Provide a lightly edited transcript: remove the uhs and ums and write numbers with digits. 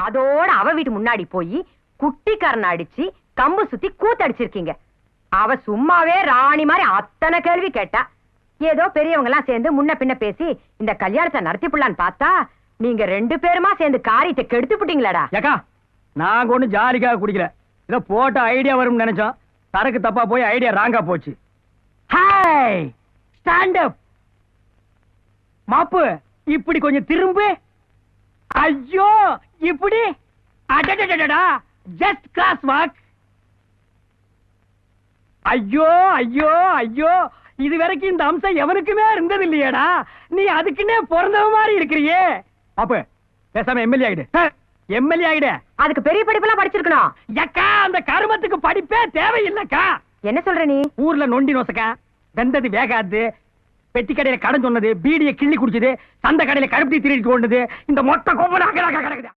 அதோட அவ வீட்டு முன்னாடி போய் குட்டிக்காரன் அடிச்சு கம்பு சுத்தி கூத்தடிச்சிருக்கீங்க. அவ சும்மாவே ராணி மாதிரி அத்தனை கேள்வி கேட்டா. ஏதோ பெரியவங்க எல்லாம் சேர்ந்து முன்ன பின்ன பேசி இந்த கல்யாணத்தை நடத்தி புள்ளான்னு பார்த்தா நீங்க 2 பேருமா சேர்ந்து காரியத்தை கெடுத்து புட்டீங்களாடா. ஏக்கா நாங்க ஒண்ணு ஜாலிக்காக குடிக்கல, ஏதோ போட்ட ஐடியா வரும்னு நினைச்சோம். சரக்கு தப்பா போய் ஐடியா ராங்கா போச்சு. ஹாய் ஸ்டாண்ட் அப் மாப்பு, இப்படி கொஞ்சம் திரும்பு. ஐயோ இப்படி அடடடடா, ஜஸ்ட் கிராஸ் வாக். ஐயோ ஐயோ ஐயோ, இது வரைக்கும் இந்த அம்சம் எவனுக்குமே இருந்தது இல்லையேடா. நீ அதுக்குன்னே பிறந்தவ மாதிரி இருக்கிறியே. மாப்பு பேசாம எம்எல்ஏ ஆயிடு, எம்எல்ஏ ஆயிடு. அதுக்கு பெரிய படிப்பெல்லாம் படிச்சிருக்கணும். ஏக்கா அந்த கருமத்துக்கு படிப்பே தேவையில்லைக்கா. என்ன சொல்ற நீ? ஊர்ல நொண்டி நோசக்கா, வெந்தது வேகாது, பெட்டி கடையில கடன் சொன்னது, பீடியை கிள்ளி குடிச்சது, சந்த கடையில கருப்பி திருடிட்டு கொண்டது, இந்த மொத்த கோபம் கிடக்குது.